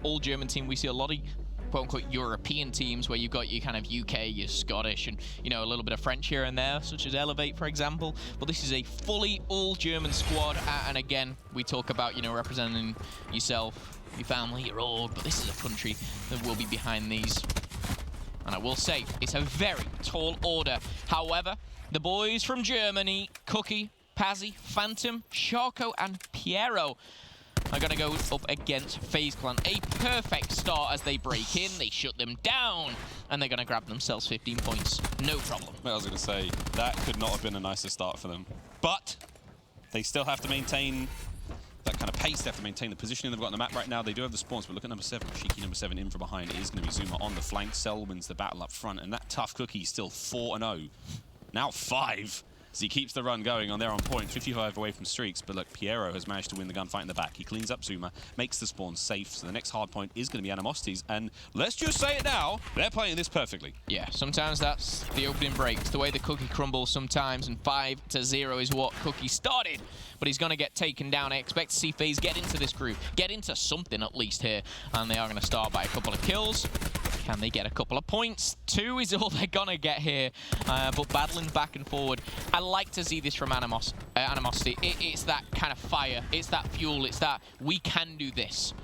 all-German team. We see a lot of quote-unquote European teams where you've got your kind of UK, your Scottish, and, you know, a little bit of French here and there, such as Elevate, for example. But this is a fully all-German squad, and again, we talk about, you know, representing yourself, your family, your org, but this is a country that will be behind these. And I will say, it's a very tall order. However, the boys from Germany, Cookie, Pazzy, Phantom, Sharko, and Piero are going to go up against FaZe Clan. A perfect start as they break in, they shut them down, and they're going to grab themselves 15 points. No problem. I was going to say, that could not have been a nicer start for them. But they still have to maintain that kind of pace. They have to maintain the positioning they've got on the map right now. They do have the spawns, but look at number 7. Shiki number 7 in from behind. It is going to be Zuma on the flank. Cell wins the battle up front, and that tough Cookie is still 4-0. Now 5. As he keeps the run going on there on point, 55 away from streaks, but look, Piero has managed to win the gunfight in the back. He cleans up Zuma, makes the spawn safe, so the next hard point is going to be Animosity's, and let's just say it now, they're playing this perfectly. Yeah, sometimes that's the opening break. It's the way the Cookie crumbles sometimes, and 5-0 is what Cookie started, but he's going to get taken down. I expect to see FaZe get into this group, get into something at least here, and they are going to start by a couple of kills. Can they get a couple of points? 2 is all they're going to get here, but battling back and forward. I like to see this from Animosity. It's that kind of fire, it's that fuel, it's that we can do this.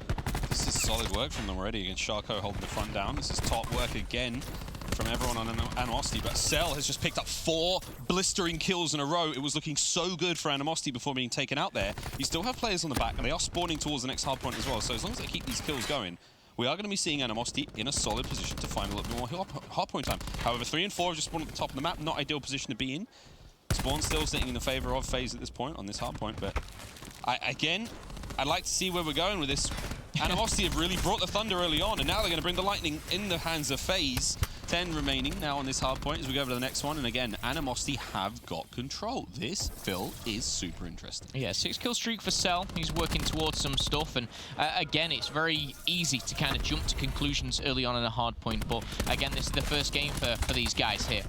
This is solid work from them already against Sharko holding the front down. This is top work again from everyone on Animosity, but Cell has just picked up 4 blistering kills in a row. It was looking so good for Animosity before being taken out there. You still have players on the back, and they are spawning towards the next hard point as well, so as long as they keep these kills going, we are going to be seeing Animosity in a solid position to find a little bit more hardpoint time. However, 3 and 4 have just spawned at the top of the map. Not ideal position to be in. Spawn still sitting in the favor of FaZe at this point on this hardpoint, but I'd like to see where we're going with this. Animosity have really brought the thunder early on, and now they're going to bring the lightning in the hands of FaZe. 10 remaining now on this hardpoint as we go over to the next one, and again, Animosity have got control. This, Phil, is super interesting. Yeah, 6-kill streak for Cell. He's working towards some stuff, and again, it's very easy to kind of jump to conclusions early on in a hardpoint, but again, this is the first game for these guys here.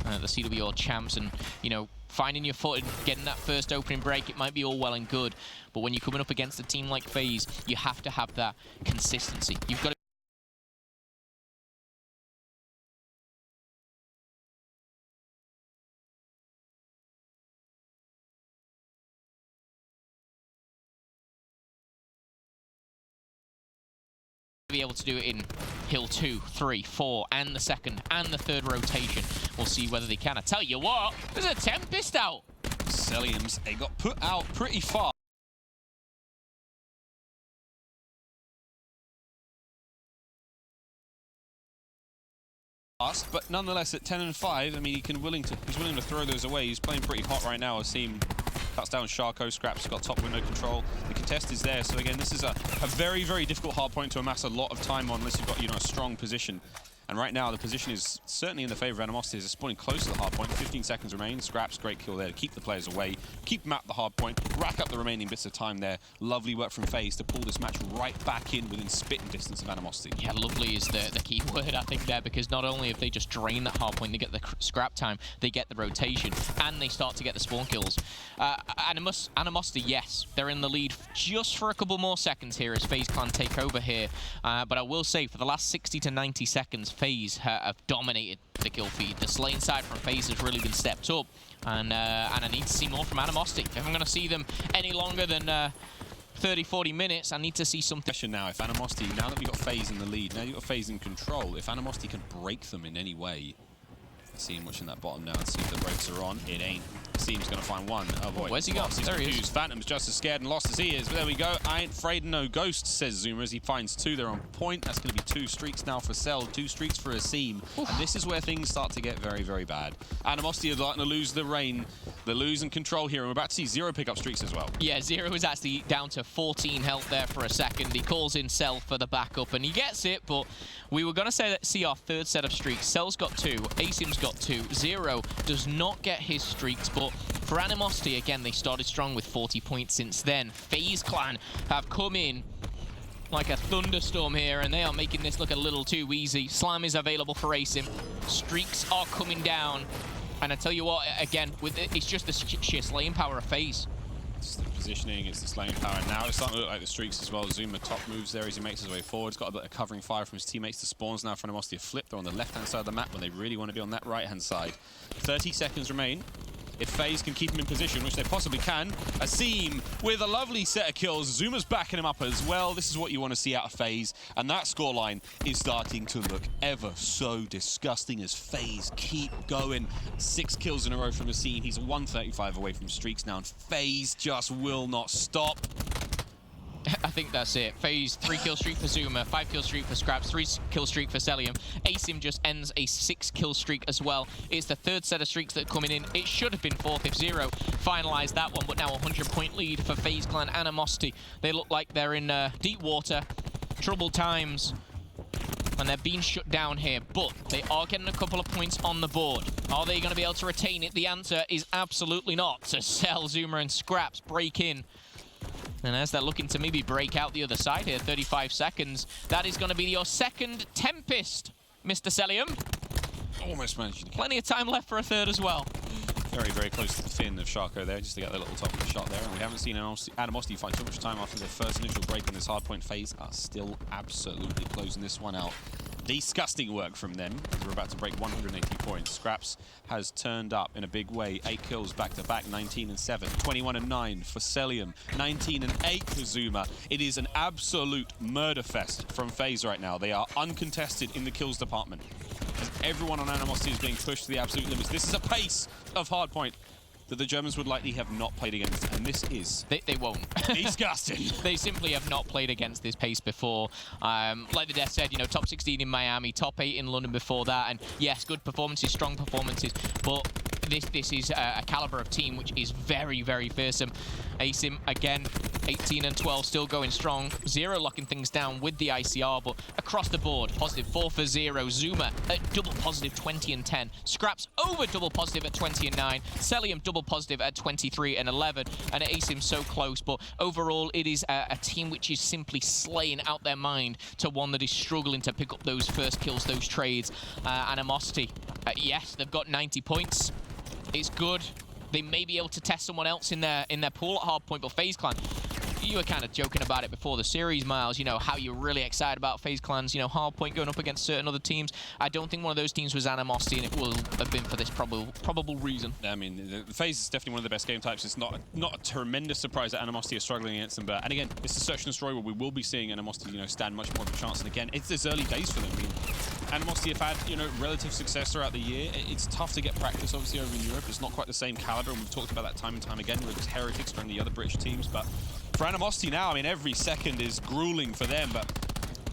The CWL champs, and, you know, finding your footing, getting that first opening break, it might be all well and good, but when you're coming up against a team like FaZe, you have to have that consistency. You've got to be able to do it in hill 2, 3, 4, and the second and the third rotation. We'll see whether they can. I tell you what, there's a Tempest out. Celliums, they got put out pretty far. But nonetheless, at 10 and 5, I mean, he's willing to throw those away. He's playing pretty hot right now. I see him cuts down Sharko. Scraps got top window control. The contest is there. So again, this is a very, very difficult hard point to amass a lot of time on unless you've got, you know, a strong position. And right now, the position is certainly in the favor of Animosity. They're spawning close to the hard point. 15 seconds remain. Scraps, great kill there to keep the players away, keep them at the hard point, rack up the remaining bits of time there. Lovely work from FaZe to pull this match right back in within spitting distance of Animosity. Yeah, lovely is the key word, I think, there, because not only have they just drained that hard point, they get the scrap time, they get the rotation, and they start to get the spawn kills. Animosity, yes, they're in the lead just for a couple more seconds here as FaZe Clan take over here. But I will say, for the last 60 to 90 seconds, FaZe have dominated the kill feed. The slaying side from FaZe has really been stepped up, and I need to see more from Animosity. If I'm going to see them any longer than 30-40 minutes, I need to see something. Question now, if Animosity, now that we've got FaZe in the lead, now you've got FaZe in control, if Animosity can break them in any way. Seeing watching that bottom now and see if the brakes are on. It ain't. Seems going to find one. Oh boy. Where's he gone? There he is. Phantom's just as scared and lost as he is. But there we go. I ain't afraid of no ghost, says Zuma as he finds 2. They're on point. That's going to be 2 streaks now for Cell, 2 streaks for Asim. And this is where things start to get very, very bad. Animosity are starting to lose the reign. They're losing control here, and we're about to see 0 pickup streaks as well. Yeah, 0 is actually down to 14 health there for a second. He calls in Cell for the backup, and he gets it, but we were going to see our 3rd set of streaks. Cell's got 2, Asim's got 2. 0 does not get his streaks, but for Animosity, again, they started strong with 40 points since then. FaZe Clan have come in like a thunderstorm here, and they are making this look a little too easy. Slam is available for Asim. Streaks are coming down. And I tell you what, again, it's just the sheer slaying power of FaZe. positioning, it's the slaying power. Now it's starting to look like the streaks as well. Zuma top moves there as he makes his way forward. He's got a bit of covering fire from his teammates. The spawns now for Animosity flip. They're on the left-hand side of the map when they really want to be on that right-hand side. 30 seconds remain. If FaZe can keep him in position, which they possibly can, Asim with a lovely set of kills. Zuma's backing him up as well. This is what you want to see out of FaZe. And that scoreline is starting to look ever so disgusting as FaZe keep going. 6 kills in a row from Asim. He's 135 away from streaks now, and FaZe just will not stop. I think that's it. FaZe 3-kill streak for Zuma, 5-kill streak for Scraps, 3-kill streak for Celium. Asim just ends a 6-kill streak as well. It's the third set of streaks that are coming in. It should have been fourth if Zero finalized that one, but now a 100-point lead for FaZe Clan Animosity. They look like they're in deep water, troubled times, and they're being shut down here, but they are getting a couple of points on the board. Are they going to be able to retain it? The answer is absolutely not. So Cell, Zuma, and Scraps break in. And as they're looking to maybe break out the other side here, 35 seconds, that is going to be your second Tempest, Mr. Celium. Almost managed. Plenty of time left for a third as well. Very, very close to the fin of Sharko there, just to get the little top of the shot there. And we haven't seen Animosity fight too much time after their first initial break on this hardpoint. FaZe are still absolutely closing this one out. Disgusting work from them. We're about to break 180 points. Scraps has turned up in a big way. 8 kills back-to-back, 19 and 7. 21 and 9 for Celium. 19 and 8 for Zuma. It is an absolute murder fest from FaZe right now. They are uncontested in the kills department. As everyone on Animosity is being pushed to the absolute limits. This is a pace of hardpoint that the Germans would likely have not played against, and this is... They won't. Disgusting. They simply have not played against this pace before. Like the Death said, you know, top 16 in Miami, top 8 in London before that, and yes, good performances, strong performances, but this is a caliber of team which is very, very fearsome. Asim, again, 18 and 12, still going strong. Zero locking things down with the ICR, but across the board, positive 4 for Zero. Zuma at double positive 20 and 10. Scraps over double positive at 20 and 9. Celium double positive at 23 and 11. And Asim so close, but overall it is a team which is simply slaying out their mind to one that is struggling to pick up those first kills, those trades. Animosity, yes, they've got 90 points. It's good. They may be able to test someone else in their pool at hardpoint, but FaZe Clan, you were kind of joking about it before the series, Miles, you know, how you're really excited about FaZe Clan's, you know, hardpoint going up against certain other teams. I don't think one of those teams was Animosity, and it will have been for this probable reason. I mean, the FaZe is definitely one of the best game types. It's not a tremendous surprise that Animosity are struggling against them, but, and again, it's a search and destroy where we will be seeing Animosity, you know, stand much more of a chance. And again, it's early days for them. I mean, Animosity have had, you know, relative success throughout the year. It's tough to get practice, obviously, over in Europe. It's not quite the same caliber, and we've talked about that time and time again with Heretics from the other British teams, but for Animosity now, I mean, every second is grueling for them, but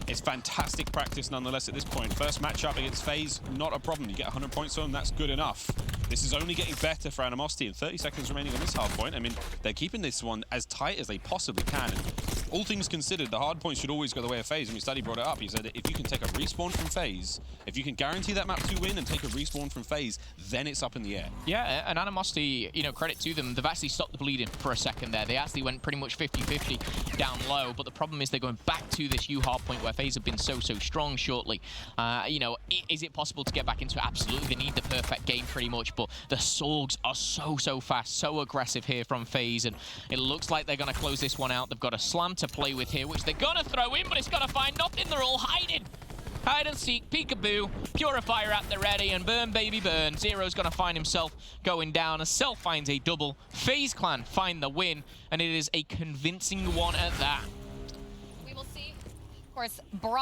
it's fantastic practice nonetheless at this point. First matchup against FaZe, not a problem. You get 100 points on them, that's good enough. This is only getting better for Animosity, and 30 seconds remaining on this hard point. I mean, they're keeping this one as tight as they possibly can. And all things considered, the hard points should always go the way of FaZe. I mean, Study brought it up. He said if you can take a respawn from FaZe, if you can guarantee that map to win and take a respawn from FaZe, then it's up in the air. Yeah, and Animosity, you know, credit to them, they've actually stopped the bleeding for a second there. They actually went pretty much 50-50 down low, but the problem is they're going back to this U hard point where FaZe have been so strong shortly. You know, is it possible to get back into it? Absolutely. They need the perfect game pretty much, but the Sorgs are so fast, so aggressive here from FaZe, and it looks like they're going to close this one out. They've got a slam to play with here, which they're going to throw in, but it's going to find nothing. They're all hiding. Hide and seek, peekaboo, Purifier at the ready, and burn, baby, burn. Zero's going to find himself going down as Self finds a double. FaZe Clan find the win, and it is a convincing one at that. We will see, of course, Broad.